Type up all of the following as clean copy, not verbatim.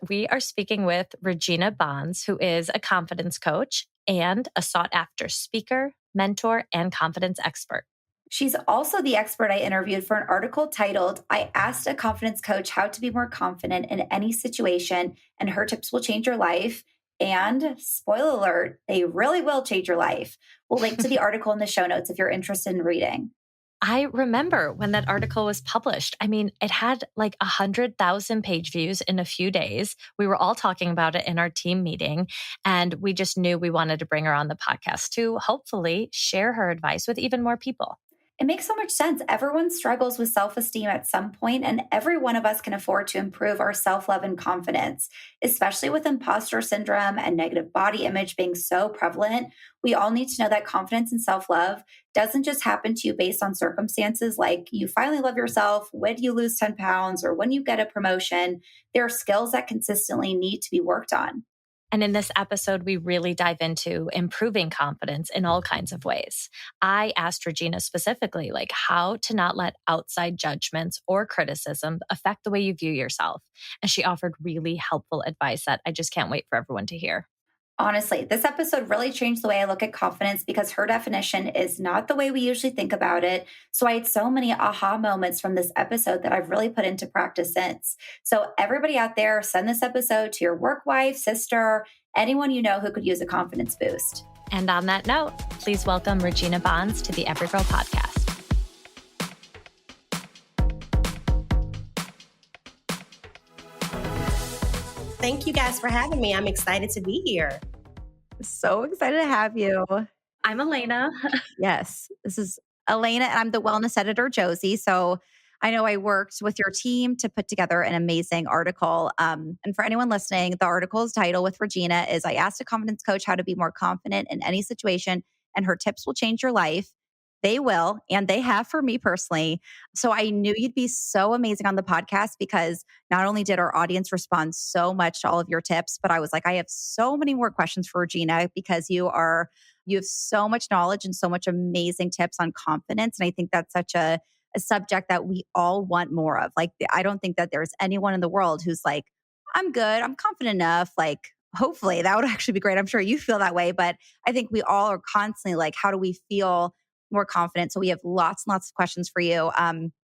We are speaking with Regina Bonds, who is a confidence coach and a sought-after speaker, mentor, and confidence expert. She's also the expert I interviewed for an article titled, I Asked a Confidence Coach How to Be More Confident in Any Situation, and Her Tips Will Change Your Life. And spoiler alert, they really will change your life. We'll link to the article in the show notes if you're interested in reading. I remember when that article was published. I mean, it had like 100,000 page views in a few days. We were all talking about it in our team meeting, and we just knew we wanted to bring her on the podcast to hopefully share her advice with even more people. It makes so much sense. Everyone struggles with self-esteem at some point, and every one of us can afford to improve our self-love and confidence, especially with imposter syndrome and negative body image being so prevalent. We all need to know that confidence and self-love doesn't just happen to you based on circumstances like you finally love yourself, when you lose 10 pounds, or when you get a promotion. There are skills that consistently need to be worked on. And in this episode, we really dive into improving confidence in all kinds of ways. I asked Regina specifically, like how to not let outside judgments or criticism affect the way you view yourself. And she offered really helpful advice that I just can't wait for everyone to hear. Honestly, this episode really changed the way I look at confidence because her definition is not the way we usually think about it. So I had so many aha moments from this episode that I've really put into practice since. So everybody out there, send this episode to your work wife, sister, anyone you know who could use a confidence boost. And on that note, please welcome Regina Bonds to the Everygirl Podcast. Thank you guys for having me. I'm excited to be here. So excited to have you. I'm Alaina. Yes, this is Alaina, and I'm the wellness editor, Josie. So I know I worked with your team to put together an amazing article. And for anyone listening, the article's title with Regina is I Asked a Confidence Coach How to Be More Confident in Any Situation, and Her Tips Will Change Your Life. They will, and they have for me personally. So I knew you'd be so amazing on the podcast because not only did our audience respond so much to all of your tips, but I was like, I have so many more questions for Regina because you have so much knowledge and so much amazing tips on confidence. And I think that's such a subject that we all want more of. Like, I don't think that there's anyone in the world who's like, I'm good, I'm confident enough. Like, hopefully that would actually be great. I'm sure you feel that way, but I think we all are constantly like, how do we feel more confident? So we have lots and lots of questions for you.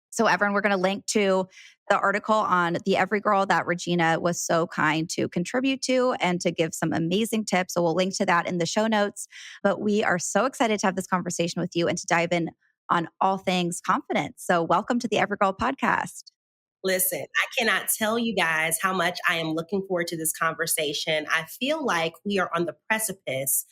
So everyone, we're going to link to the article on the Everygirl that Regina was so kind to contribute to and to give some amazing tips. So we'll link to that in the show notes. But we are so excited to have this conversation with you and to dive in on all things confidence. So welcome to the Everygirl Podcast. Listen, I cannot tell you guys how much I am looking forward to this conversation. I feel like we are on the precipice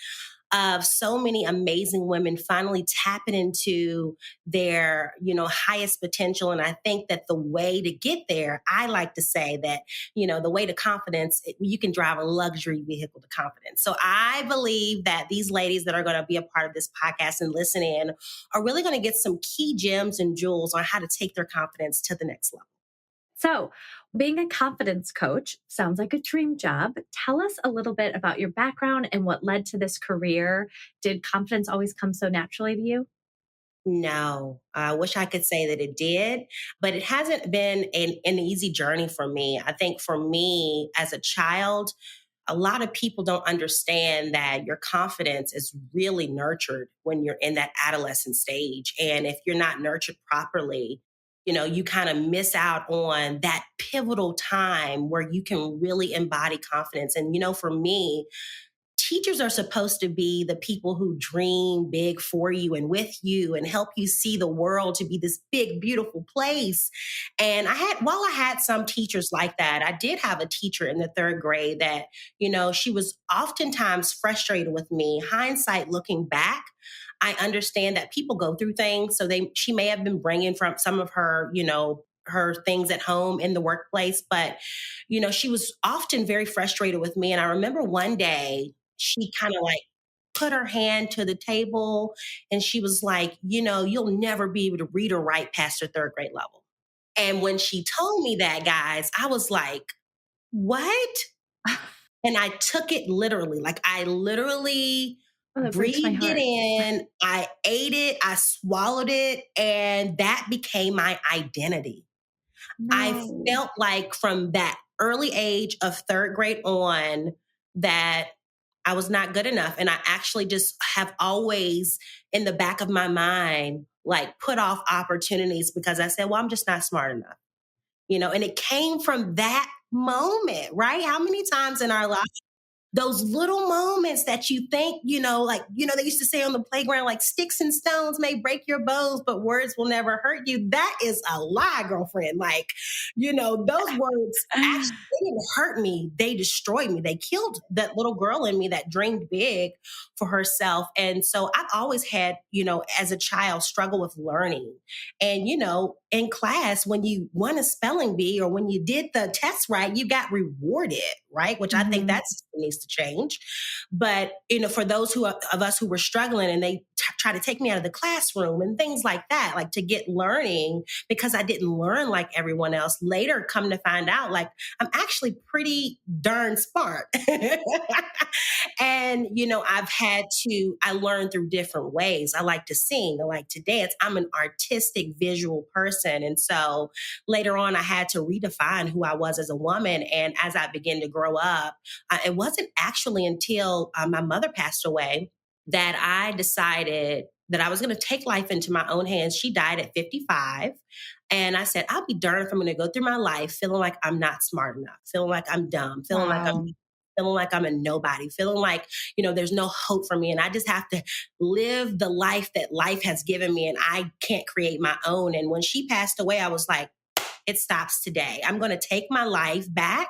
of so many amazing women finally tapping into their, highest potential. And I think that the way to get there, I like to say that, the way to confidence, you can drive a luxury vehicle to confidence. So I believe that these ladies that are going to be a part of this podcast and listen in are really going to get some key gems and jewels on how to take their confidence to the next level. So, being a confidence coach sounds like a dream job. Tell us a little bit about your background and what led to this career. Did confidence always come so naturally to you? No, I wish I could say that it did, but it hasn't been an easy journey for me. I think for me as a child, a lot of people don't understand that your confidence is really nurtured when you're in that adolescent stage. And if you're not nurtured properly, you kind of miss out on that pivotal time where you can really embody confidence. And, for me, teachers are supposed to be the people who dream big for you and with you and help you see the world to be this big, beautiful place. And while I had some teachers like that, I did have a teacher in the third grade that, she was oftentimes frustrated with me. Hindsight, looking back, I understand that people go through things. So she may have been bringing from some of her, her things at home in the workplace, but, she was often very frustrated with me. And I remember one day she kind of like put her hand to the table and she was like, you'll never be able to read or write past your third grade level. And when she told me that, guys, I was like, what? And I took it literally. Like I literally breathed it in, I ate it, I swallowed it, and that became my identity. No. I felt like from that early age of third grade on that I was not good enough. And I actually just have always in the back of my mind, like put off opportunities because I said, well, I'm just not smart enough, and it came from that moment, right? How many times in our life those little moments that you think, they used to say on the playground, like sticks and stones may break your bones, but words will never hurt you. That is a lie, girlfriend. Like, those words actually they didn't hurt me. They destroyed me. They killed that little girl in me that dreamed big for herself. And so I've always had, as a child, struggle with learning. And, in class, when you won a spelling bee or when you did the test right, you got rewarded, right? Which I think that's needs to change. But, for those of us who were struggling and they try to take me out of the classroom and things like that, like to get learning because I didn't learn like everyone else, later come to find out, like I'm actually pretty darn smart. And, I learned through different ways. I like to sing. I like to dance. I'm an artistic visual person. And so later on, I had to redefine who I was as a woman. And as I began to grow up, it wasn't actually until my mother passed away that I decided that I was going to take life into my own hands. She died at 55. And I said, I'll be darned if I'm going to go through my life feeling like I'm not smart enough, feeling like I'm dumb, feeling like I'm a nobody, feeling like, there's no hope for me. And I just have to live the life that life has given me and I can't create my own. And when she passed away, I was like, it stops today. I'm going to take my life back.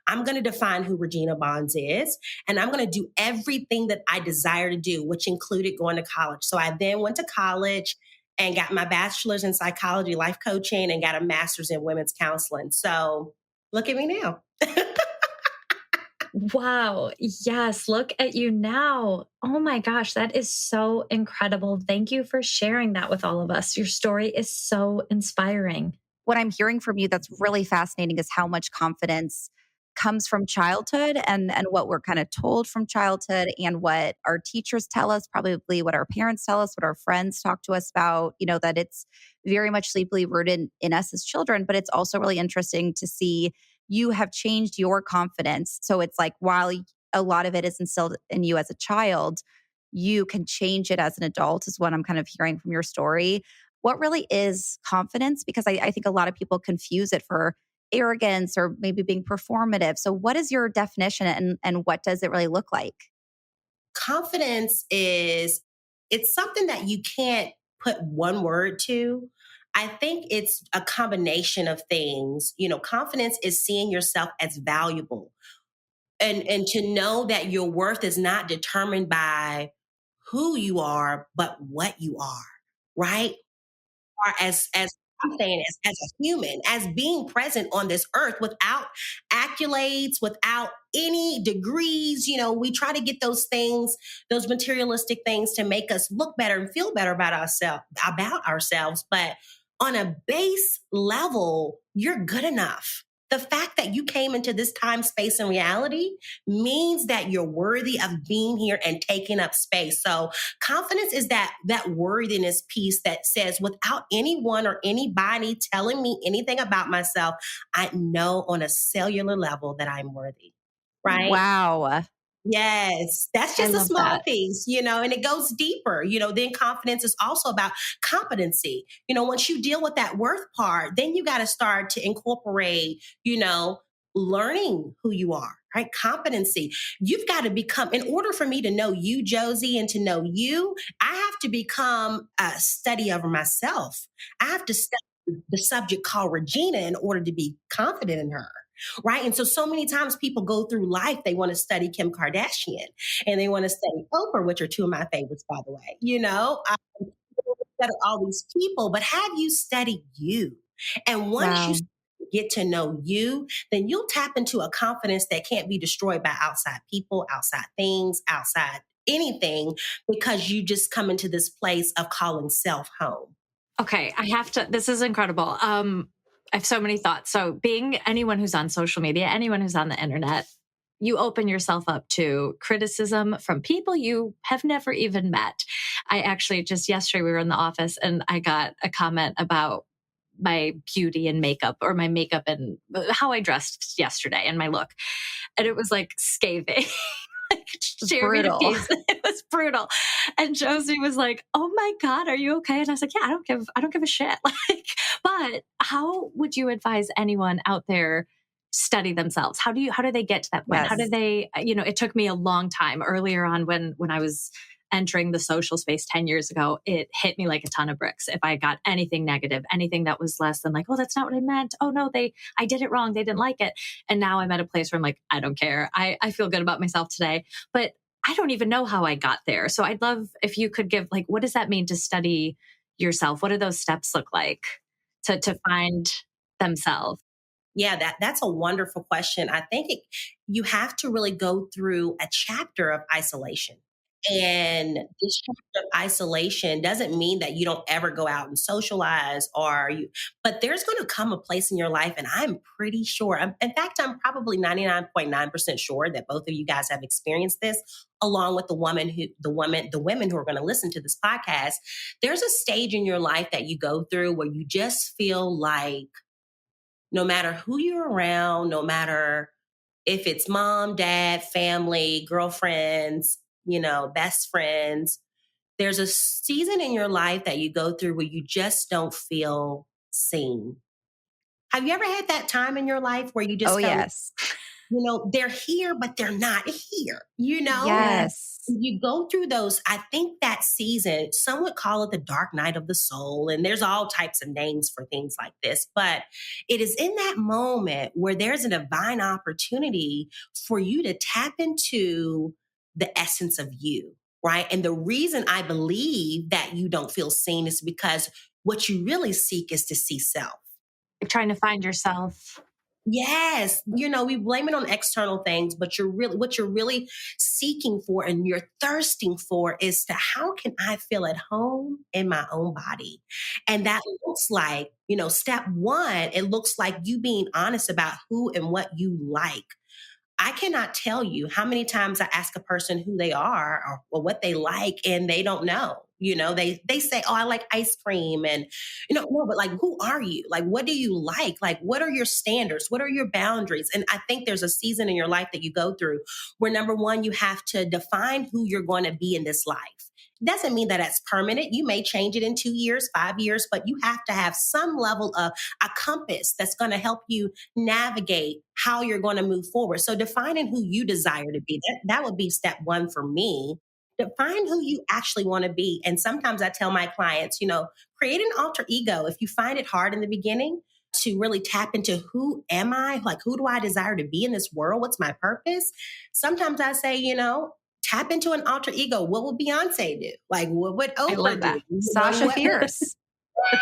I'm going to define who Regina Bonds is, and I'm going to do everything that I desire to do, which included going to college. So I then went to college and got my bachelor's in psychology, life coaching, and got a master's in women's counseling. So look at me now. Wow. Yes. Look at you now. Oh my gosh. That is so incredible. Thank you for sharing that with all of us. Your story is so inspiring. What I'm hearing from you that's really fascinating is how much confidence comes from childhood and what we're kind of told from childhood and what our teachers tell us, probably what our parents tell us, what our friends talk to us about, that it's very much deeply rooted in us as children. But it's also really interesting to see you have changed your confidence. So it's like while a lot of it is instilled in you as a child, you can change it as an adult is what I'm kind of hearing from your story. What really is confidence? Because I think a lot of people confuse it for arrogance or maybe being performative. So what is your definition and what does it really look like? Confidence it's something that you can't put one word to. I think it's a combination of things. Confidence is seeing yourself as valuable and to know that your worth is not determined by who you are, but what you are, right? Or as I'm saying, as a human, as being present on this earth without accolades, without any degrees. We try to get those things, those materialistic things to make us look better and feel better about ourselves. But on a base level, you're good enough. The fact that you came into this time, space, and reality means that you're worthy of being here and taking up space. So confidence is that worthiness piece that says without anyone or anybody telling me anything about myself, I know on a cellular level that I'm worthy. Right? Wow. Yes, that's I just a love small that. piece, and it goes deeper. Then confidence is also about competency. Once you deal with that worth part, then you got to start to incorporate, learning who you are, right? Competency. You've got to become, in order for me to know you, Josie, and to know you, I have to become a study of myself. I have to study the subject called Regina in order to be confident in her. Right. And so many times people go through life, they want to study Kim Kardashian and they want to study Oprah, which are two of my favorites, by the way. Study all these people, but have you studied you? And once you get to know you, then you'll tap into a confidence that can't be destroyed by outside people, outside things, outside anything, because you just come into this place of calling self home. Okay. This is incredible. I have so many thoughts. So being anyone who's on social media, anyone who's on the internet, you open yourself up to criticism from people you have never even met. I actually just yesterday we were in the office and I got a comment about my beauty and makeup, or my makeup and how I dressed yesterday and my look. And it was like scathing. Like, Brutal. it was brutal. And Josie was like, "Oh my God, are you okay?" And I was like, "Yeah, I don't give a shit." Like, but how would you advise anyone out there study themselves? How do they get to that point? How do Yes. they, it took me a long time earlier on when I was entering the social space 10 years ago. It hit me like a ton of bricks. If I got anything negative, anything that was less than like, "Oh, that's not what I meant. Oh no, I did it wrong. They didn't like it." And now I'm at a place where I'm like, I don't care. I feel good about myself today, but I don't even know how I got there. So I'd love if you could give, like, what does that mean to study yourself? What do those steps look like to find themselves? Yeah, that's a wonderful question. I think you have to really go through a chapter of isolation. And this chapter of isolation doesn't mean that you don't ever go out and socialize but there's going to come a place in your life. And I'm pretty sure, in fact, I'm probably 99.9% sure that both of you guys have experienced this, along with the women who are going to listen to this podcast. There's a stage in your life that you go through where you just feel like no matter who you're around, no matter if it's mom, dad, family, girlfriends, best friends, there's a season in your life that you go through where you just don't feel seen. Have you ever had that time in your life where you just Oh, felt, yes. they're here, but they're not here, Yes. You go through those. I think that season, some would call it the dark night of the soul. And there's all types of names for things like this. But it is in that moment where there's a divine opportunity for you to tap into the essence of you, right? And the reason I believe that you don't feel seen is because what you really seek is to see self. Like trying to find yourself. Yes. We blame it on external things, but what you're really seeking for and you're thirsting for is to how can I feel at home in my own body? And that looks like, step one, it looks like you being honest about who and what you like. I cannot tell you how many times I ask a person who they are or what they like, and they don't know. They say, "Oh, I like ice cream," and no, but like, who are you? Like, what do you like? Like, what are your standards? What are your boundaries? And I think there's a season in your life that you go through where, number one, you have to define who you're going to be in this life. It doesn't mean that it's permanent. You may change it in 2 years, 5 years, but you have to have some level of a compass that's going to help you navigate how you're going to move forward. So defining who you desire to be, that would be step one for me. Define who you actually want to be. And sometimes I tell my clients, create an alter ego. If you find it hard in the beginning to really tap into who am I? Like, who do I desire to be in this world? What's my purpose? Sometimes I say, tap into an alter ego. What would Beyonce do? Like, what would I love Oprah that. do? Sasha Fierce.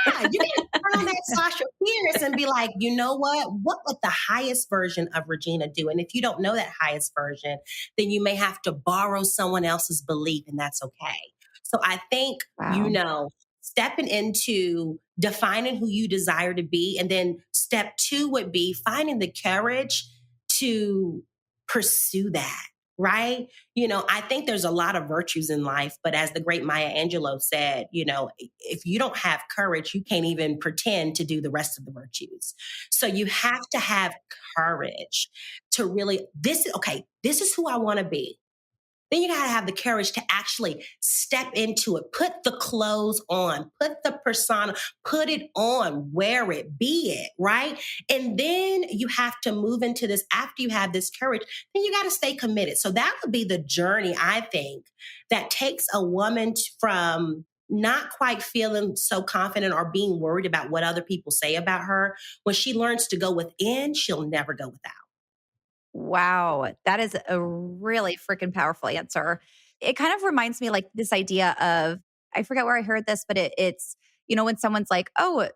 Yeah, you can turn on that Sasha Fierce and be like, you know what would the highest version of Regina do? And if you don't know that highest version, then you may have to borrow someone else's belief, and that's okay. So I think, Wow. stepping into defining who you desire to be. And then step two would be finding the courage to pursue that. Right. I think there's a lot of virtues in life, but as the great Maya Angelou said, if you don't have courage, you can't even pretend to do the rest of the virtues. So you have to have courage to really, this is who I want to be. Then you got to have the courage to actually step into it, put the clothes on, put the persona, put it on, wear it, be it, right? And then you have to move into this. After you have this courage, then you got to stay committed. So that would be the journey, I think, that takes a woman from not quite feeling so confident or being worried about what other people say about her. When she learns to go within, she'll never go without. Wow. That is a really freaking powerful answer. It kind of reminds me like this idea of, I forget where I heard this, but it's, when someone's like, "Oh,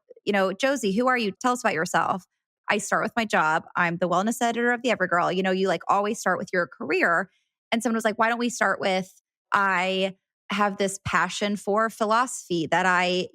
Josie, who are you? Tell us about yourself." I start with my job. I'm the wellness editor of the Everygirl. You like always start with your career. And someone was like, "Why don't we start with, I have this passion for philosophy, that I,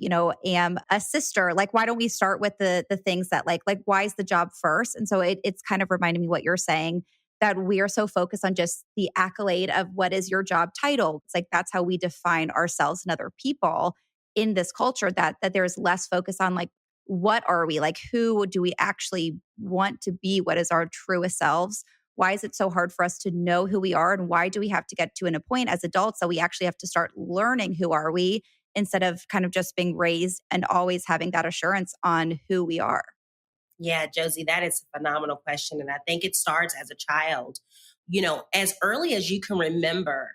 am a sister. Like, why don't we start with the things that like why is the job first?" And so it's kind of reminding me what you're saying, that we are so focused on just the accolade of what is your job title. It's like that's how we define ourselves and other people in this culture, that there's less focus on like what are we? Like, who do we actually want to be? What is our truest selves? Why is it so hard for us to know who we are? And why do we have to get to a point as adults that we actually have to start learning who are we instead of kind of just being raised and always having that assurance on who we are? Yeah, Josie, that is a phenomenal question. And I think it starts as a child, as early as you can remember.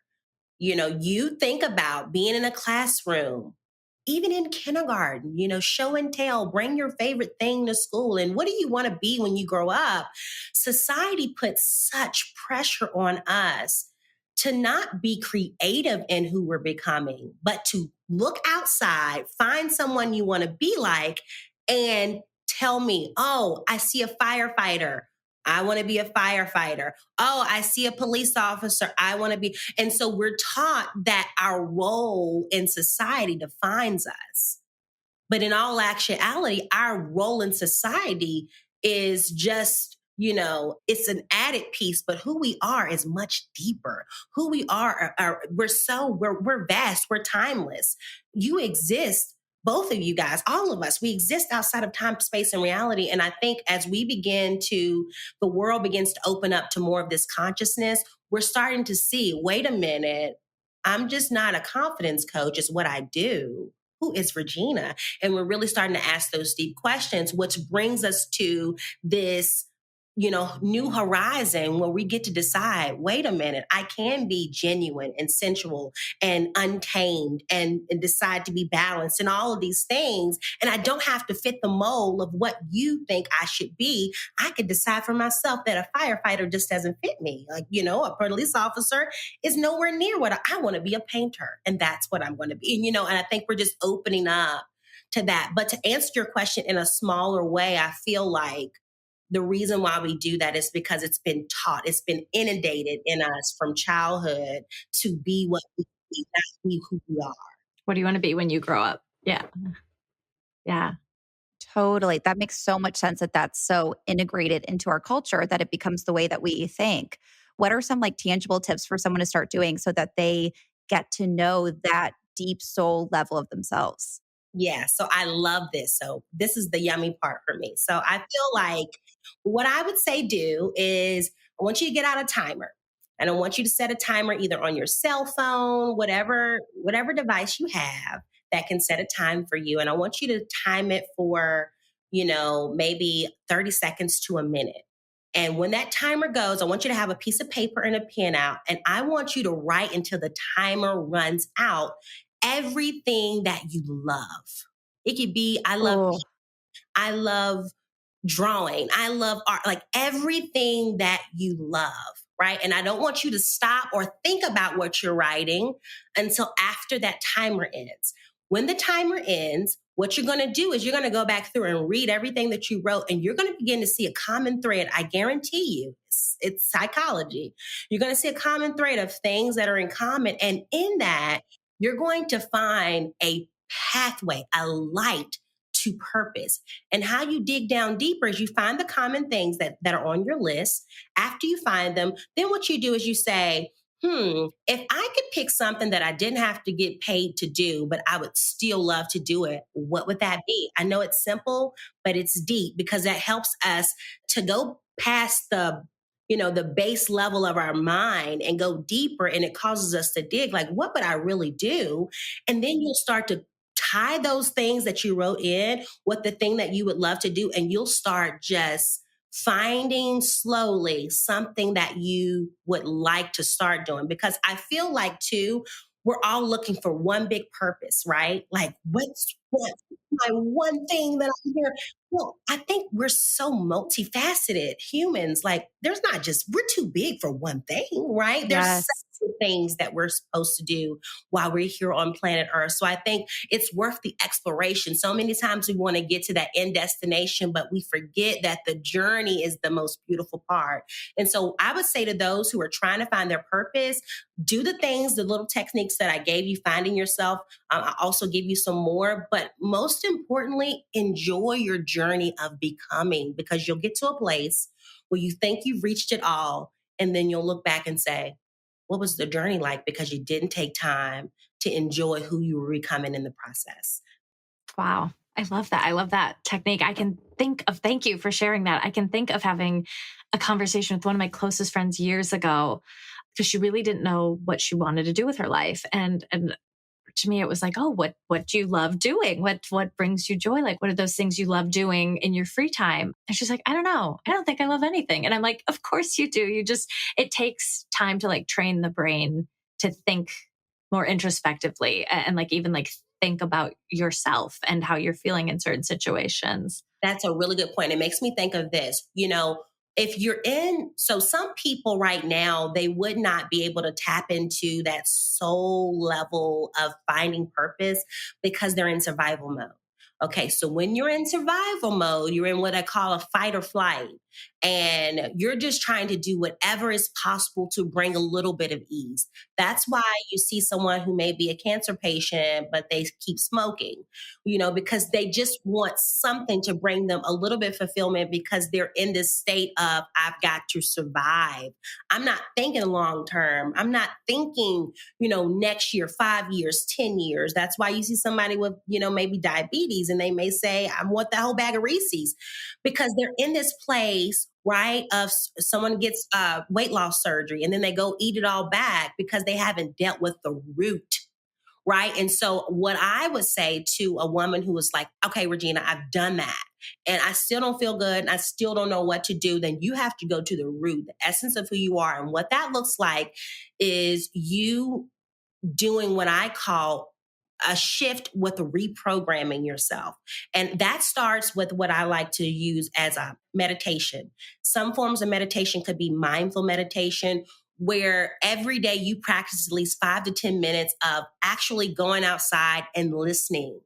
You think about being in a classroom, even in kindergarten, show and tell, bring your favorite thing to school. And what do you want to be when you grow up? Society puts such pressure on us to not be creative in who we're becoming, but to look outside, find someone you want to be like, and tell me, oh, I see a firefighter. I want to be a firefighter. Oh, I see a police officer. I want to be. And so we're taught that our role in society defines us. But in all actuality, our role in society is just, it's an added piece, but who we are is much deeper. Who we are we're vast, we're timeless. You exist, both of you guys, all of us, we exist outside of time, space, and reality. And I think as the world begins to open up to more of this consciousness, we're starting to see, wait a minute, I'm just not a confidence coach, it's what I do. Who is Regina? And we're really starting to ask those deep questions, which brings us to this, new horizon where we get to decide, wait a minute, I can be genuine and sensual and untamed and decide to be balanced and all of these things. And I don't have to fit the mold of what you think I should be. I could decide for myself that a firefighter just doesn't fit me. Like, a police officer is nowhere near what I want to be, a painter. And that's what I'm going to be. And I think we're just opening up to that. But to answer your question in a smaller way, I feel like the reason why we do that is because it's been taught, it's been inundated in us from childhood to be what we be, not be who we are. What do you want to be when you grow up? Yeah. Yeah. Totally. That makes so much sense that that's so integrated into our culture that it becomes the way that we think. What are some like tangible tips for someone to start doing so that they get to know that deep soul level of themselves? Yeah, so I love this. So this is the yummy part for me. So I feel like what I would say do is I want you to get out a timer. And I want you to set a timer either on your cell phone, whatever device you have that can set a time for you. And I want you to time it for, maybe 30 seconds to a minute. And when that timer goes, I want you to have a piece of paper and a pen out. And I want you to write until the timer runs out everything that you love. It could be, I love drawing. I love art, like everything that you love, right? And I don't want you to stop or think about what you're writing until after that timer ends. When the timer ends, what you're going to do is you're going to go back through and read everything that you wrote, and you're going to begin to see a common thread. I guarantee you, it's psychology. You're going to see a common thread of things that are in common. And in that, you're going to find a pathway, a light to purpose. And how you dig down deeper is you find the common things that are on your list. After you find them, then what you do is you say, if I could pick something that I didn't have to get paid to do, but I would still love to do it, what would that be? I know it's simple, but it's deep because that helps us to go past the base level of our mind and go deeper. And it causes us to dig like, what would I really do? And then you'll start to tie those things that you wrote in with the thing that you would love to do. And you'll start just finding slowly something that you would like to start doing. Because I feel like too, we're all looking for one big purpose, right? Like what's my one thing that I'm here? Well, I think we're so multifaceted humans. Like we're too big for one thing, right? There's Yes. several things that we're supposed to do while we're here on planet Earth. So I think it's worth the exploration. So many times we want to get to that end destination, but we forget that the journey is the most beautiful part. And so I would say to those who are trying to find their purpose, do the things, the little techniques that I gave you, finding yourself. I also give you some more, but most importantly, enjoy your journey of becoming, because you'll get to a place where you think you've reached it all. And then you'll look back and say, what was the journey like? Because you didn't take time to enjoy who you were becoming in the process. Wow. I love that. I love that technique. I can think of, thank you for sharing that. I can think of having a conversation with one of my closest friends years ago because she really didn't know what she wanted to do with her life. And to me, it was like, oh, what do you love doing? What brings you joy? Like, what are those things you love doing in your free time? And she's like, I don't know. I don't think I love anything. And I'm like, of course you do. It takes time to like train the brain to think more introspectively and like even like think about yourself and how you're feeling in certain situations. That's a really good point. It makes me think of this, if you're so some people right now, they would not be able to tap into that soul level of finding purpose because they're in survival mode. Okay, so when you're in survival mode, you're in what I call a fight or flight, and you're just trying to do whatever is possible to bring a little bit of ease. That's why you see someone who may be a cancer patient, but they keep smoking, because they just want something to bring them a little bit of fulfillment because they're in this state of, I've got to survive. I'm not thinking long term. I'm not thinking, next year, 5 years, 10 years. That's why you see somebody with, maybe diabetes and they may say, I want the whole bag of Reese's because they're in this place, right? Of someone gets weight loss surgery and then they go eat it all back because they haven't dealt with the root. Right. And so what I would say to a woman who was like, okay, Regina, I've done that and I still don't feel good and I still don't know what to do, then you have to go to the root, the essence of who you are. And what that looks like is you doing what I call a shift with reprogramming yourself. And that starts with what I like to use as a meditation. Some forms of meditation could be mindful meditation, where every day you practice at least 5 to 10 minutes of actually going outside and listening,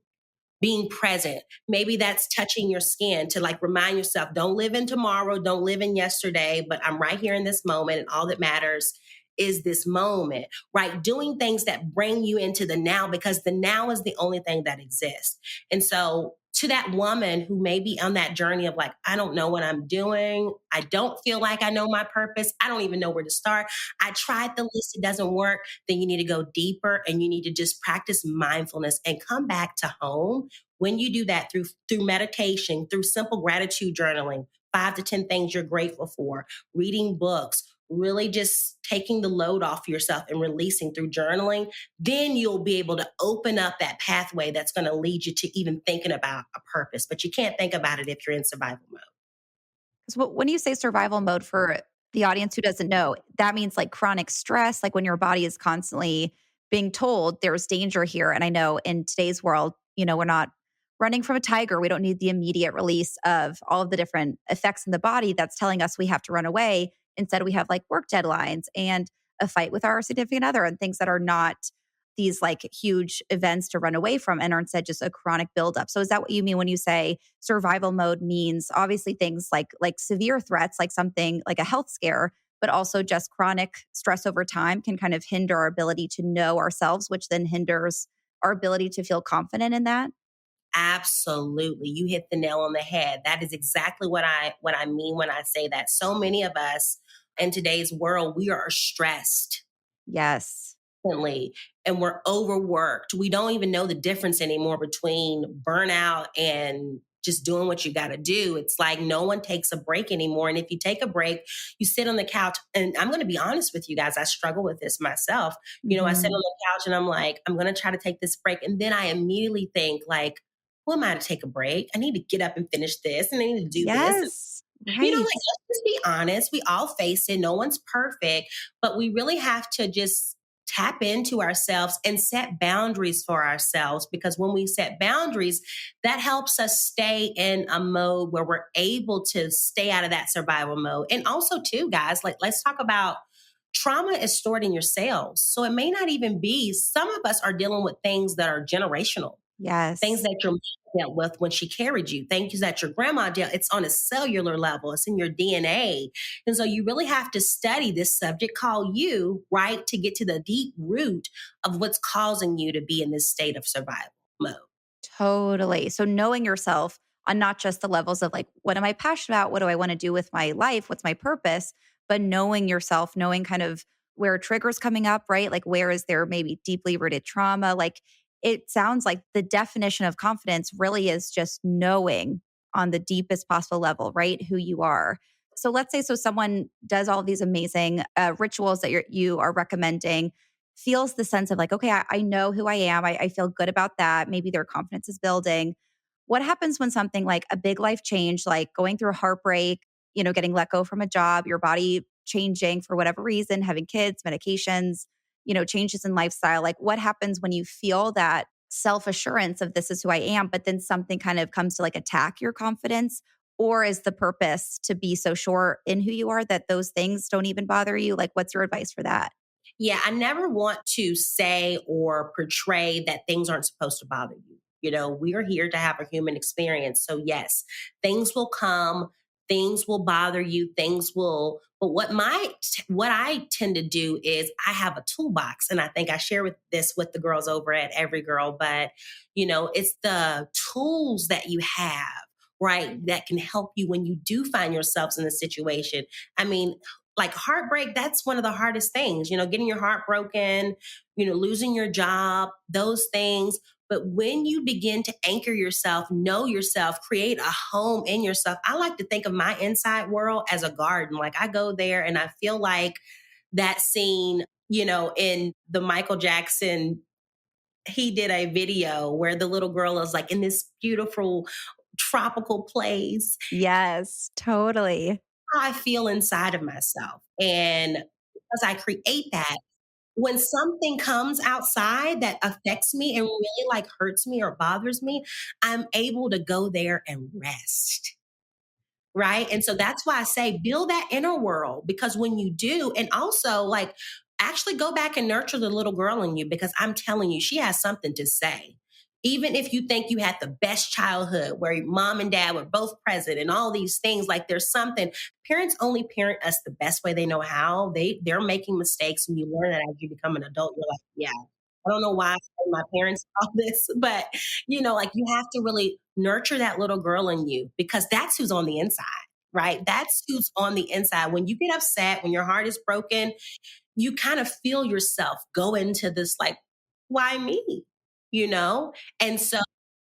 being present. Maybe that's touching your skin to like remind yourself, don't live in tomorrow, don't live in yesterday, but I'm right here in this moment. And all that matters is this moment, right? Doing things that bring you into the now because the now is the only thing that exists. And so to that woman who may be on that journey of like, I don't know what I'm doing. I don't feel like I know my purpose. I don't even know where to start. I tried the list. It doesn't work. Then you need to go deeper and you need to just practice mindfulness and come back to home. When you do that through meditation, through simple gratitude journaling, 5 to 10 things you're grateful for, reading books, really just taking the load off yourself and releasing through journaling, then you'll be able to open up that pathway that's going to lead you to even thinking about a purpose. But you can't think about it if you're in survival mode. Because when you say survival mode, for the audience who doesn't know, that means like chronic stress, like when your body is constantly being told there's danger here. And I know in today's world, we're not running from a tiger. We don't need the immediate release of all of the different effects in the body that's telling us we have to run away. Instead, we have like work deadlines and a fight with our significant other and things that are not these like huge events to run away from and are instead just a chronic buildup. So is that what you mean when you say survival mode means obviously things like severe threats, like something like a health scare, but also just chronic stress over time can kind of hinder our ability to know ourselves, which then hinders our ability to feel confident in that? Absolutely. You hit the nail on the head. That is exactly what I mean when I say that. So many of us in today's world, we are stressed. Yes. And we're overworked. We don't even know the difference anymore between burnout and just doing what you got to do. It's like no one takes a break anymore. And if you take a break, you sit on the couch. And I'm going to be honest with you guys, I struggle with this myself. I sit on the couch and I'm like, I'm going to try to take this break. And then I immediately think like, who am I to take a break? I need to get up and finish this and I need to do this. Right. Let's just be honest. We all face it. No one's perfect, but we really have to just tap into ourselves and set boundaries for ourselves, because when we set boundaries, that helps us stay in a mode where we're able to stay out of that survival mode. And also too, guys, like let's talk about trauma is stored in your cells. So it may not even be, some of us are dealing with things that are generational. Yes. Things that your mom dealt with when she carried you, things that your grandma dealt, it's on a cellular level, it's in your DNA. And so you really have to study this subject called you, right, to get to the deep root of what's causing you to be in this state of survival mode. Totally. So knowing yourself on not just the levels of like, what am I passionate about? What do I want to do with my life? What's my purpose? But knowing yourself, knowing kind of where triggers coming up, right? Like where is there maybe deeply rooted trauma? Like it sounds like the definition of confidence really is just knowing on the deepest possible level, right? Who you are. So let's say someone does all these amazing rituals that you are recommending, feels the sense of like, okay, I know who I am. I feel good about that. Maybe their confidence is building. What happens when something like a big life change, like going through a heartbreak, getting let go from a job, your body changing for whatever reason, having kids, medications, changes in lifestyle? Like what happens when you feel that self assurance of this is who I am, but then something kind of comes to like attack your confidence? Or is the purpose to be so sure in who you are that those things don't even bother you? Like, what's your advice for that? Yeah, I never want to say or portray that things aren't supposed to bother you. We are here to have a human experience. So yes, things will come, things will bother you, but what I tend to do is I have a toolbox, and I think I share this with the girls over at Everygirl, but it's the tools that you have, right, that can help you when you do find yourselves in a situation. I mean, like heartbreak, that's one of the hardest things, getting your heart broken, losing your job, those things. But when you begin to anchor yourself, know yourself, create a home in yourself, I like to think of my inside world as a garden. Like I go there and I feel like that scene, in the Michael Jackson, he did a video where the little girl is like in this beautiful tropical place. Yes, totally. I feel inside of myself. And because I create that, when something comes outside that affects me and really like hurts me or bothers me, I'm able to go there and rest. Right. And so that's why I say build that inner world, because when you do, and also like actually go back and nurture the little girl in you, because I'm telling you, she has something to say. Even if you think you had the best childhood where your mom and dad were both present and all these things, like there's something. Parents only parent us the best way they know how. They're making mistakes, and you learn that as you become an adult. You're like, yeah, I don't know why my parents all this, but like you have to really nurture that little girl in you, because that's who's on the inside, right? That's who's on the inside. When you get upset, when your heart is broken, you kind of feel yourself go into this like, why me? And so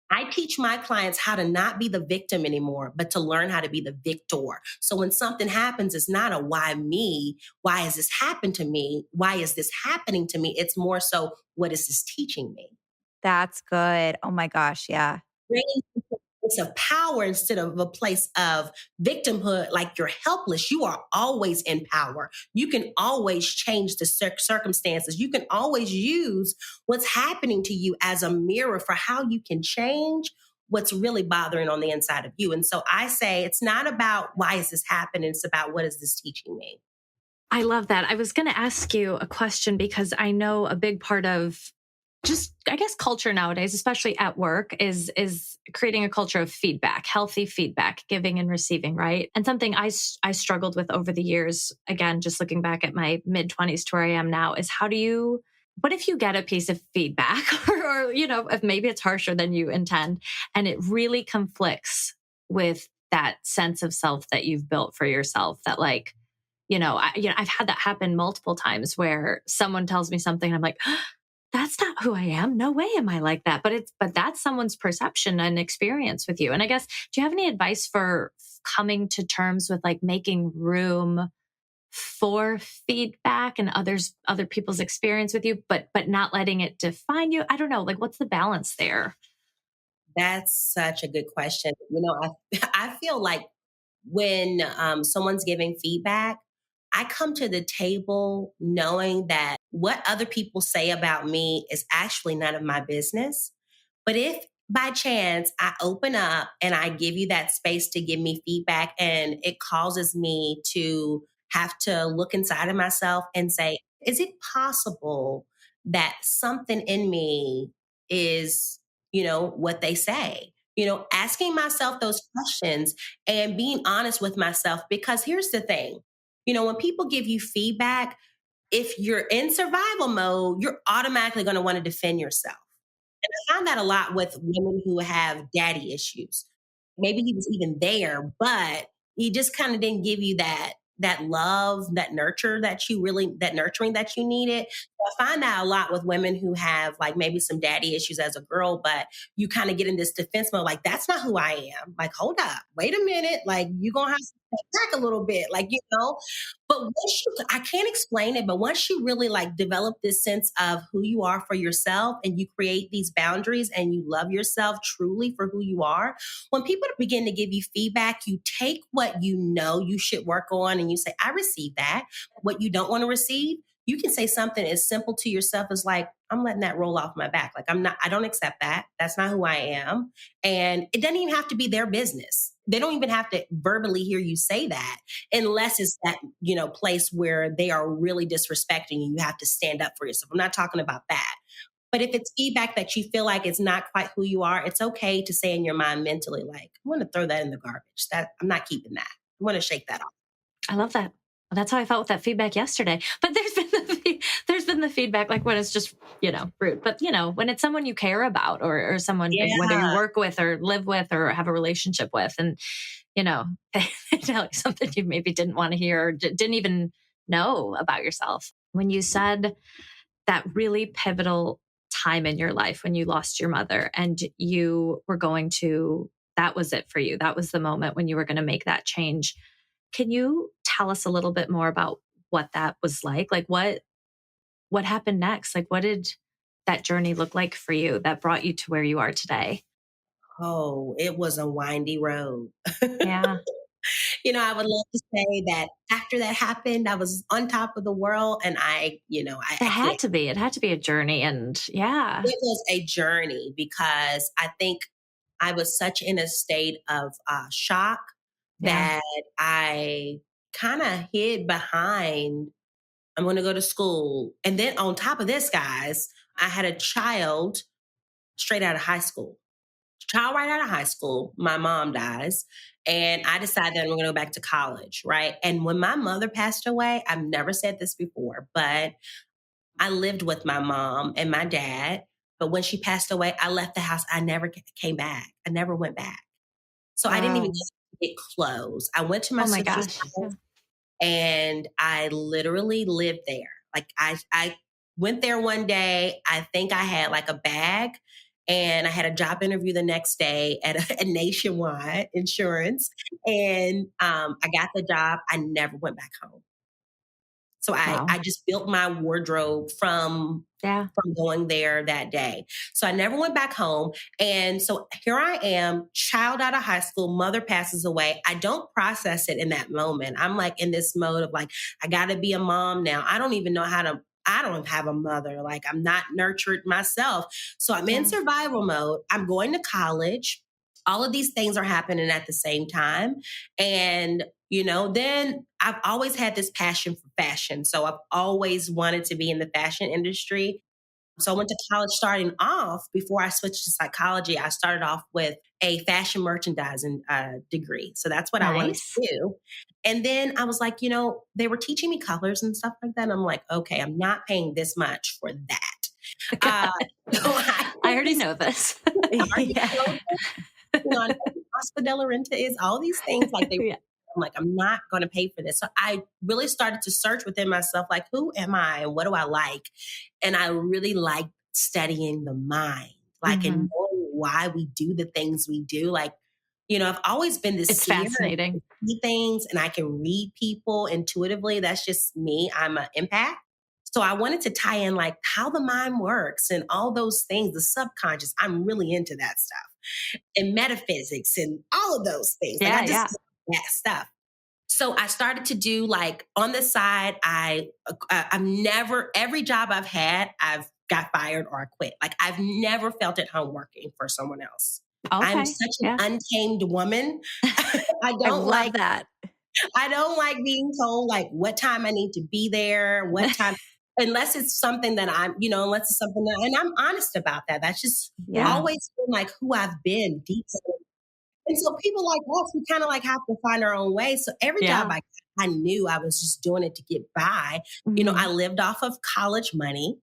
I teach my clients how to not be the victim anymore, but to learn how to be the victor. So when something happens, it's not a why me? Why has this happened to me? Why is this happening to me? It's more so, what is this teaching me? That's good. Oh my gosh. Yeah. Bringing you to a place of power instead of a place of victimhood, like you're helpless. You are always in power. You can always change the circumstances. You can always use what's happening to you as a mirror for how you can change what's really bothering on the inside of you. And so I say it's not about why is this happening? It's about what is this teaching me? I love that. I was going to ask you a question because I know a big part of just, I guess, culture nowadays, especially at work, is creating a culture of feedback, healthy feedback, giving and receiving, right? And something I struggled with over the years, again, just looking back at my mid-20s to where I am now, is what if you get a piece of feedback or, if maybe it's harsher than you intend, and it really conflicts with that sense of self that you've built for yourself, that like, I've had that happen multiple times where someone tells me something and I'm like, that's not who I am. No way am I like that. But that's someone's perception and experience with you. And I guess, do you have any advice for coming to terms with like making room for feedback and other people's experience with you, but not letting it define you? I don't know. Like, what's the balance there? That's such a good question. I feel like when someone's giving feedback, I come to the table knowing that what other people say about me is actually none of my business. But if by chance I open up and I give you that space to give me feedback, and it causes me to have to look inside of myself and say, is it possible that something in me is, what they say? Asking myself those questions and being honest with myself, because here's the thing. When people give you feedback, if you're in survival mode, you're automatically going to want to defend yourself. And I found that a lot with women who have daddy issues. Maybe he was even there, but he just kind of didn't give you that that love, that nurturing that you needed. So I find that a lot with women who have like maybe some daddy issues as a girl, but you kind of get in this defense mode, like, that's not who I am. Like, hold up, wait a minute. Like, you're going to have to step back a little bit, like, but I can't explain it, but once you really like develop this sense of who you are for yourself and you create these boundaries and you love yourself truly for who you are, when people begin to give you feedback, you take what you know you should work on and you say, I receive that. What you don't want to receive, you can say something as simple to yourself as like, I'm letting that roll off my back. Like, I don't accept that. That's not who I am. And it doesn't even have to be their business. They don't even have to verbally hear you say that unless it's that, place where they are really disrespecting you. You have to stand up for yourself. I'm not talking about that. But if it's feedback that you feel like it's not quite who you are, it's okay to say in your mind mentally, like, I want to throw that in the garbage. That I'm not keeping that. I want to shake that off. I love that. Well, that's how I felt with that feedback yesterday. But there's been the feedback, like when it's just, rude. But, when it's someone you care about or someone, whether you work with or live with or have a relationship with, and, they tell you something you maybe didn't want to hear or didn't even know about yourself. When you said that really pivotal time in your life when you lost your mother and you were that was it for you. That was the moment when you were going to make that change. Can you tell us a little bit more about what that was like? Like what happened next? Like what did that journey look like for you that brought you to where you are today? Oh, it was a windy road. Yeah. I would love to say that after that happened, I was on top of the world and It had to be a journey. And yeah, it was a journey because I think I was such in a state of shock that I kind of hid behind, I'm going to go to school. And then on top of this, guys, I had a child straight out of high school. Child right out of high school. My mom dies. And I decided that I'm going to go back to college, right? And when my mother passed away, I've never said this before, but I lived with my mom and my dad. But when she passed away, I left the house. I never came back. I never went back. So I didn't even get clothes. I went to my sister's house and I literally lived there. Like I went there one day. I think I had like a bag and I had a job interview the next day at a Nationwide Insurance. And I got the job. I never went back home. So I just built my wardrobe from going there that day. So I never went back home. And so here I am, child out of high school, mother passes away. I don't process it in that moment. I'm like in this mode of like, I got to be a mom now. I don't even know I don't have a mother. Like I'm not nurtured myself. So I'm in survival mode. I'm going to college. All of these things are happening at the same time. And then I've always had this passion for fashion. So I've always wanted to be in the fashion industry. So I went to college starting off. Before I switched to psychology, I started off with a fashion merchandising degree. So that's what I wanted to do. And then I was like, they were teaching me colors and stuff like that. And I'm like, okay, I'm not paying this much for that. So I already know this. Oscar de la Renta is all these things like they I'm like, I'm not going to pay for this. So I really started to search within myself, like, who am I and what do I like? And I really like studying the mind, like, and knowing why we do the things we do. Like, I've always been this. It's fascinating. See things and I can read people intuitively. That's just me. I'm an empath. So I wanted to tie in like how the mind works and all those things, the subconscious. I'm really into that stuff and metaphysics and all of those things. Like that stuff. So I started to do like on the side, every job I've had, I've got fired or I quit. Like I've never felt at home working for someone else. Okay. I'm such an untamed woman. I love that. I don't like being told like what time I need to be there, what time, unless it's something that unless it's something that, and I'm honest about that. That's just always been like who I've been deep. And so people like us, we kind of like have to find our own way. So every job I knew I was just doing it to get by. I lived off of college money.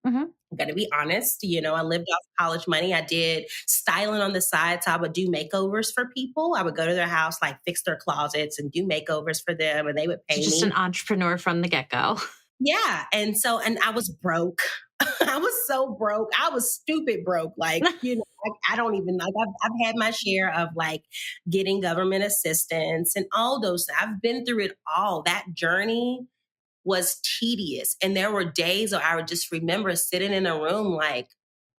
I'm going to be honest. I lived off college money. I did styling on the side. So I would do makeovers for people. I would go to their house, like fix their closets and do makeovers for them. And they would pay me. Just an entrepreneur from the get-go. Yeah. And I was broke. I was so broke. I was stupid broke. Like, I don't even like, I've had my share of like getting government assistance and all those. I've been through it all. That journey was tedious. And there were days where I would just remember sitting in a room like,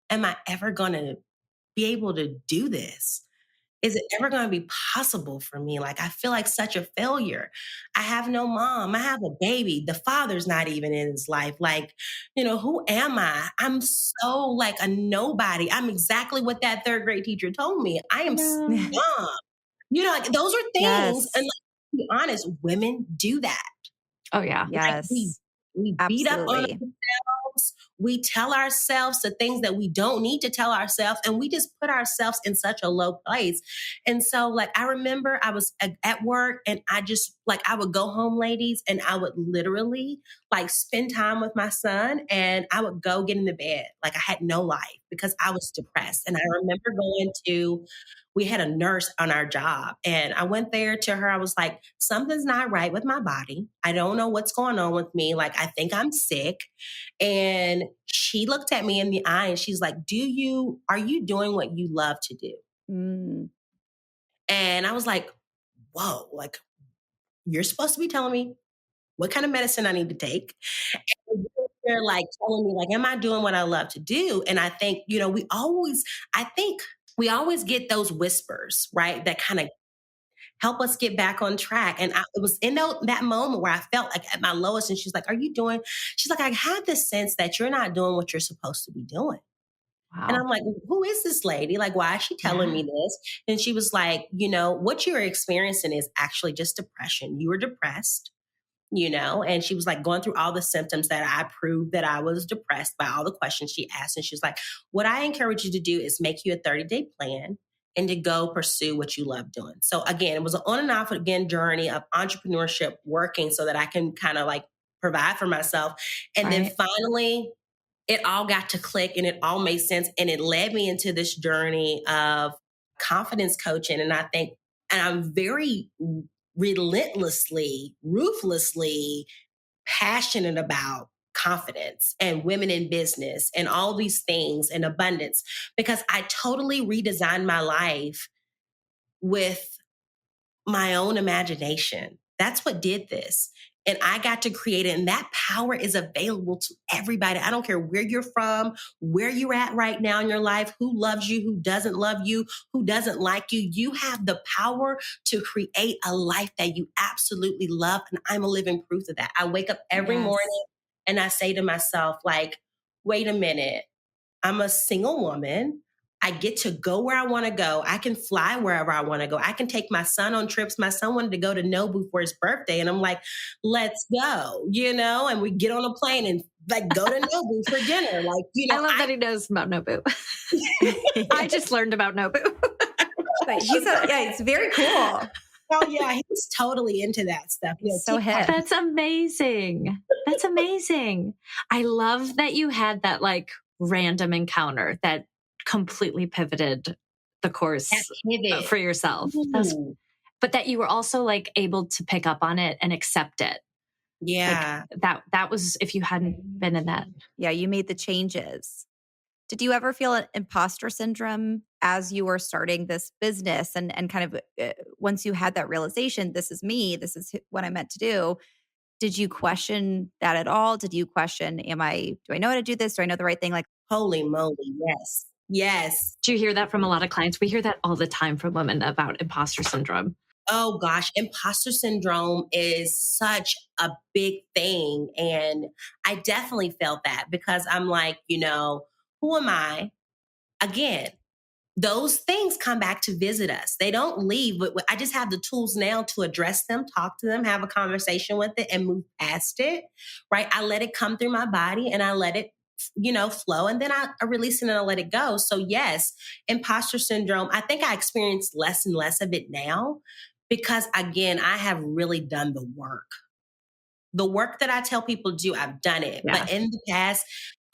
am I ever going to be able to do this? Is it ever going to be possible for me? Like, I feel like such a failure. I have no mom. I have a baby. The father's not even in his life. Like, who am I? I'm so like a nobody. I'm exactly what that third grade teacher told me. I am dumb. Like those are things. Yes. And like, to be honest, women do that. Oh, yeah. Yes. Like we beat up on ourselves. We tell ourselves the things that we don't need to tell ourselves. And we just put ourselves in such a low place. And so like, I remember I was at work and I just like, I would go home, ladies, and I would literally like spend time with my son and I would go get in the bed. Like I had no life because I was depressed. And I remember we had a nurse on our job and I went there to her. I was like, something's not right with my body. I don't know what's going on with me. Like, I think I'm sick. And she looked at me in the eye and she's like, are you doing what you love to do? And I was like, whoa, like you're supposed to be telling me what kind of medicine I need to take. And they're like telling me like, am I doing what I love to do? And I think, we always get those whispers, right? That kind of help us get back on track. And it was in that moment where I felt like at my lowest and she's like, she's like, I had this sense that you're not doing what you're supposed to be doing. Wow. And I'm like, who is this lady? Like, why is she telling me this? And she was like, what you're experiencing is actually just depression. You were depressed. And she was like going through all the symptoms that I proved that I was depressed by all the questions she asked. And she's like, what I encourage you to do is make you a 30-day plan and to go pursue what you love doing. So again, it was an on and off again journey of entrepreneurship, working so that I can kind of like provide for myself. And then finally, it all got to click and it all made sense. And it led me into this journey of confidence coaching. And I'm very relentlessly, ruthlessly passionate about confidence and women in business and all these things and abundance because I totally redesigned my life with my own imagination. That's what did this. And I got to create it. And that power is available to everybody. I don't care where you're from, where you're at right now in your life, who loves you, who doesn't love you, who doesn't like you. You have the power to create a life that you absolutely love. And I'm a living proof of that. I wake up every morning and I say to myself, like, wait a minute, I'm a single woman. I get to go where I want to go. I can fly wherever I want to go. I can take my son on trips. My son wanted to go to Nobu for his birthday. And I'm like, let's go, and we get on a plane and like go to Nobu for dinner. Like, I love that he knows about Nobu. I just learned about Nobu. It's very cool. Oh yeah, he's totally into that stuff. So hip. That's amazing. That's amazing. I love that you had that like random encounter that completely pivoted the course for yourself. But that you were also like able to pick up on it and accept it. Yeah. Like, that was, if you hadn't been in that. Yeah, you made the changes. Did you ever feel an imposter syndrome as you were starting this business and kind of once you had that realization, this is me, this is what I'm meant to do? Did you question that at all? Did you question, do I know how to do this? Do I know the right thing? Like, holy moly, yes. Yes. Do you hear that from a lot of clients? We hear that all the time from women about imposter syndrome. Oh gosh, imposter syndrome is such a big thing. And I definitely felt that because I'm like, who am I? Again, those things come back to visit us. They don't leave, but I just have the tools now to address them, talk to them, have a conversation with it and move past it, right? I let it come through my body and I let it flow. And then I release it and I let it go. So yes, imposter syndrome, I think I experience less and less of it now because again, I have really done the work. The work that I tell people to do, I've done it. Yeah. But in the past,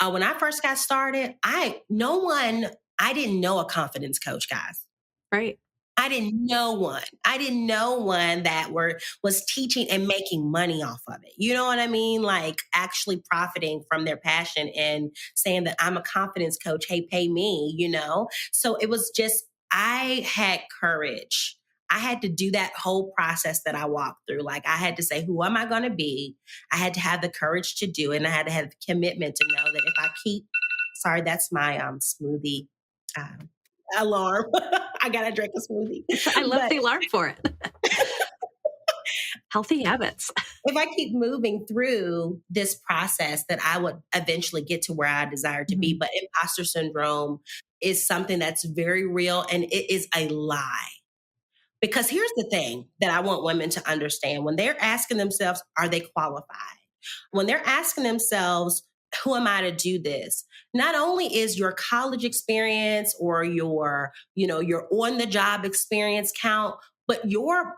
When I first got started, I didn't know a confidence coach, guys. Right. I didn't know one. I didn't know one that was teaching and making money off of it. You know what I mean? Like actually profiting from their passion and saying that I'm a confidence coach. Hey, pay me, you know? So it was just, I had courage. I had to do that whole process that I walked through. Like I had to say, who am I going to be? I had to have the courage to do it. And I had to have the commitment to know that if I sorry, that's my smoothie. Alarm. I gotta drink a smoothie. I love the alarm for it. Healthy habits. If I keep moving through this process, that I would eventually get to where I desire to be. But imposter syndrome is something that's very real, and it is a lie. Because here's the thing that I want women to understand. When they're asking themselves, are they qualified? When they're asking themselves, who am I to do this? Not only is your college experience or your on the job experience count, but your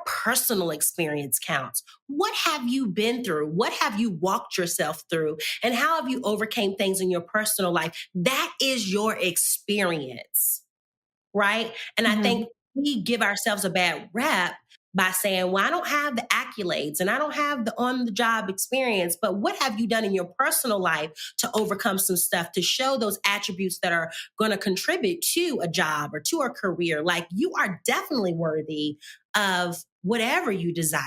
personal experience counts. What have you been through? What have you walked yourself through? And how have you overcame things in your personal life? That is your experience, right? And I think we give ourselves a bad rep by saying, well, I don't have the accolades and I don't have the on the job experience, but what have you done in your personal life to overcome some stuff, to show those attributes that are going to contribute to a job or to a career? Like you are definitely worthy of whatever you desire.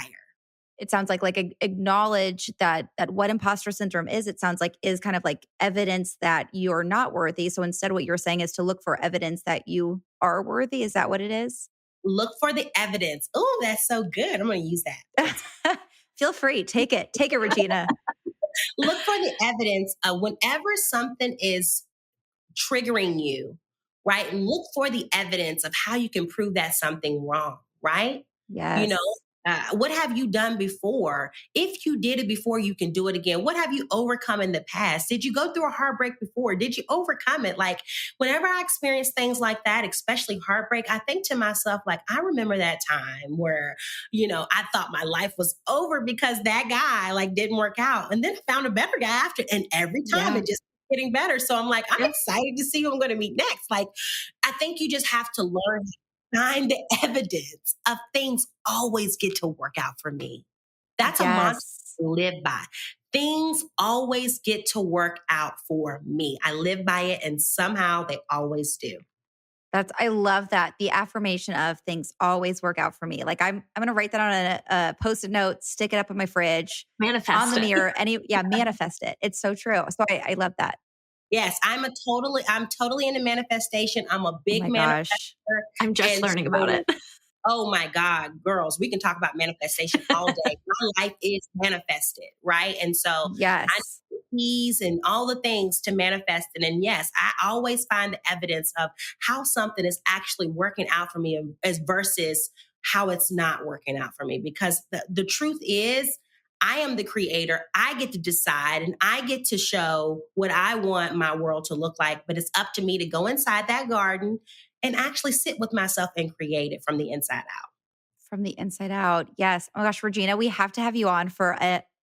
It sounds like acknowledge that what imposter syndrome is, it sounds like is kind of like evidence that you're not worthy. So instead what you're saying is to look for evidence that you are worthy. Is that what it is? Look for the evidence. Oh, that's so good. I'm going to use that. Feel free. Take it, Regina. Look for the evidence whenever something is triggering you, right? And look for the evidence of how you can prove that something wrong, right? Yes. You know, what have you done before? If you did it before, you can do it again. What have you overcome in the past? Did you go through a heartbreak before? Did you overcome it? Like whenever I experience things like that, especially heartbreak, I think to myself, like, I remember that time where, I thought my life was over because that guy like didn't work out. And then I found a better guy after. And every time it just getting better. So I'm like, I'm excited to see who I'm going to meet next. Like, I think you just have to learn find the evidence of things always get to work out for me. That's a mantra to live by. Things always get to work out for me. I live by it and somehow they always do. I love that. The affirmation of things always work out for me. Like I'm going to write that on a Post-it note, stick it up in my fridge, manifest on the mirror. Manifest it. It's so true. So I love that. Yes, I'm totally into manifestation. I'm a big manifester. I'm just learning about it. Oh my God, girls, we can talk about manifestation all day. My life is manifested, right? And so yes. I know keys and all the things to manifest it. And yes, I always find the evidence of how something is actually working out for me as versus how it's not working out for me. Because the truth is, I am the creator. I get to decide and I get to show what I want my world to look like. But it's up to me to go inside that garden and actually sit with myself and create it from the inside out. From the inside out. Yes. Oh my gosh, Regina, we have to have you on for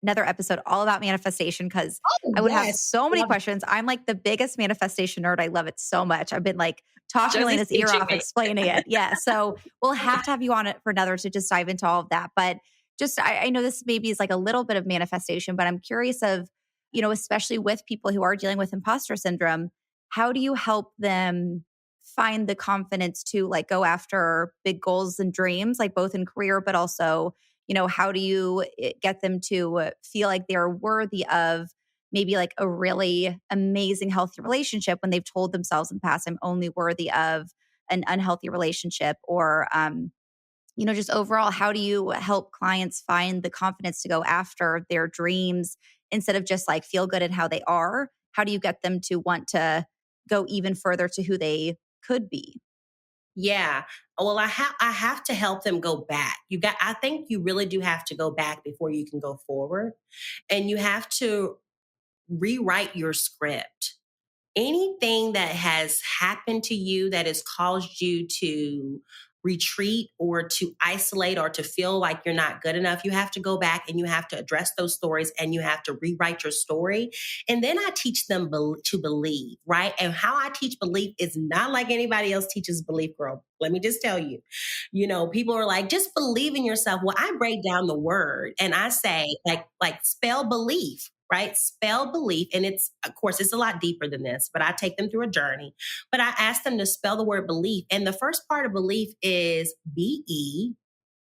another episode all about manifestation because I would have so many questions. I'm like the biggest manifestation nerd. I love it so much. I've been like talking Elena's ear off, explaining it. Yeah. So we'll have to have you on it for another to just dive into all of that. But just, I know this maybe is like a little bit of manifestation, but I'm curious of, especially with people who are dealing with imposter syndrome, how do you help them find the confidence to like go after big goals and dreams, like both in career, but also, how do you get them to feel like they're worthy of maybe like a really amazing, healthy relationship when they've told themselves in the past, I'm only worthy of an unhealthy relationship or, just overall, how do you help clients find the confidence to go after their dreams instead of just like feel good at how they are? How do you get them to want to go even further to who they could be? Yeah. Well, I have to help them go back. I think you really do have to go back before you can go forward. And you have to rewrite your script. Anything that has happened to you that has caused you to retreat or to isolate or to feel like you're not good enough. You have to go back and you have to address those stories and you have to rewrite your story. And then I teach them to believe, right? And how I teach belief is not like anybody else teaches belief, girl. Let me just tell you, people are like, just believe in yourself. Well, I break down the word and I say like spell belief, right? Spell belief. And it's, of course, it's a lot deeper than this, but I take them through a journey. But I ask them to spell the word belief. And the first part of belief is BELIE.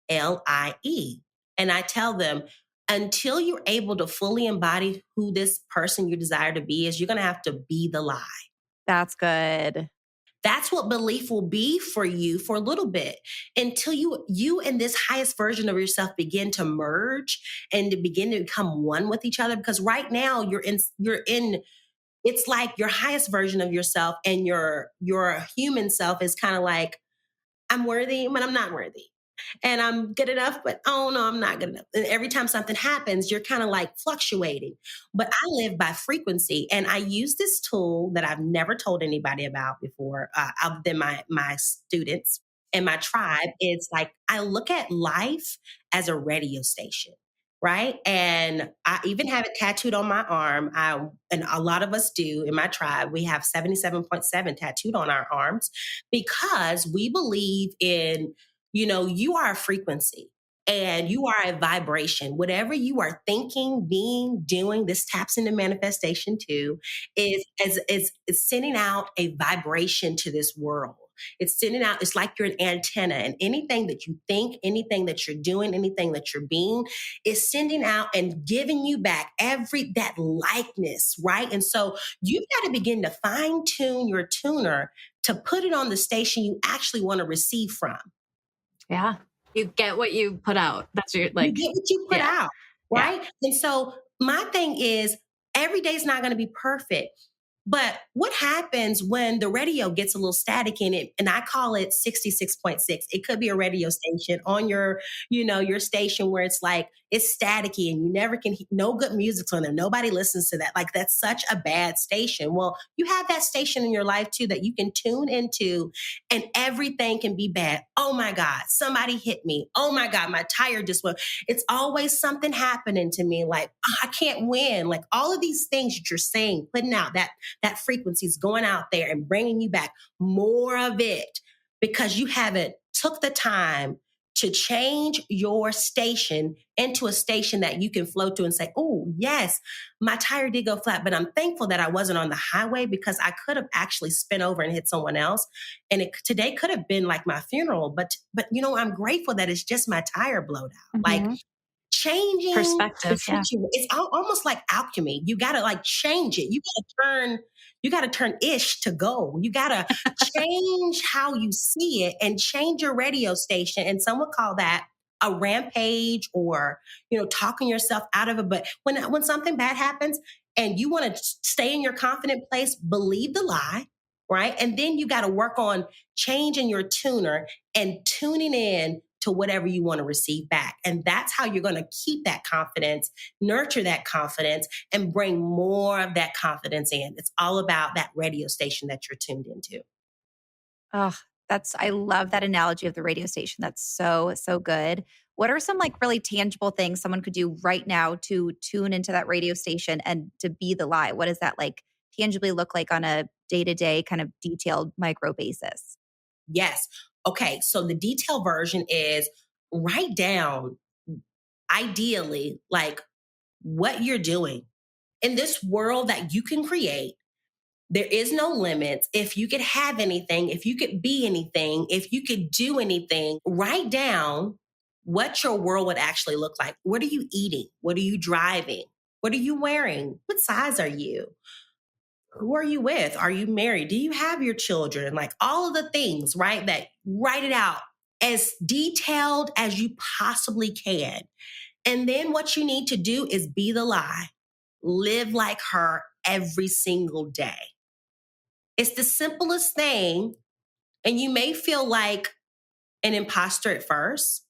And I tell them, until you're able to fully embody who this person you desire to be is, you're going to have to be the lie. That's good. That's what belief will be for you for a little bit until you and this highest version of yourself begin to merge and to begin to become one with each other. Because right now you're in, it's like your highest version of yourself and your human self is kind of like, I'm worthy, but I'm not worthy. And I'm good enough, but oh no, I'm not good enough. And every time something happens, you're kind of like fluctuating. But I live by frequency. And I use this tool that I've never told anybody about before, other than my students and my tribe. It's like, I look at life as a radio station. Right. And I even have it tattooed on my arm. And a lot of us do in my tribe. We have 77.7 tattooed on our arms because we believe in, you are a frequency and you are a vibration. Whatever you are thinking, being, doing, this taps into manifestation too, is sending out a vibration to this world. It's sending out, it's like you're an antenna, and anything that you think, anything that you're doing, anything that you're being is sending out and giving you back that likeness, right? And so you've got to begin to fine tune your tuner to put it on the station you actually want to receive from. Yeah. You get what you put out. That's your, you get what you put out, right? Yeah. And so my thing is, every day is not going to be perfect. But what happens when the radio gets a little static in it? And I call it 66.6. It could be a radio station on your station where it's like, it's staticky and you never can, no good music's on there. Nobody listens to that. Like, that's such a bad station. Well, you have that station in your life too, that you can tune into and everything can be bad. Oh my God, somebody hit me. Oh my God, my tire just went. It's always something happening to me. Like, I can't win. Like, all of these things that you're saying, putting out that frequency is going out there and bringing you back more of it because you haven't took the time to change your station into a station that you can flow to and say, oh, yes, my tire did go flat, but I'm thankful that I wasn't on the highway because I could have actually spin over and hit someone else. And today could have been like my funeral, but I'm grateful that it's just my tire blowed out. Mm-hmm. Like, changing perspective. Yeah. It's almost like alchemy. You got to like change it. You got to turn ish to gold. You got to change how you see it and change your radio station. And some would call that a rampage or, talking yourself out of it. But when something bad happens and you want to stay in your confident place, believe the lie, right? And then you got to work on changing your tuner and tuning in to whatever you want to receive back. And that's how you're going to keep that confidence, nurture that confidence, and bring more of that confidence in. It's all about that radio station that you're tuned into. Oh, I love that analogy of the radio station. That's so, so good. What are some like really tangible things someone could do right now to tune into that radio station and to be the lie? What does that like tangibly look like on a day-to-day kind of detailed micro basis? Yes. Okay, so the detailed version is write down, ideally, like what you're doing. In this world that you can create, there is no limits. If you could have anything, if you could be anything, if you could do anything, write down what your world would actually look like. What are you eating? What are you driving? What are you wearing? What size are you? Who are you with? Are you married? Do you have your children? Like, all of the things, right? That write it out as detailed as you possibly can. And then what you need to do is be the lie. Live like her every single day. It's the simplest thing. And you may feel like an imposter at first,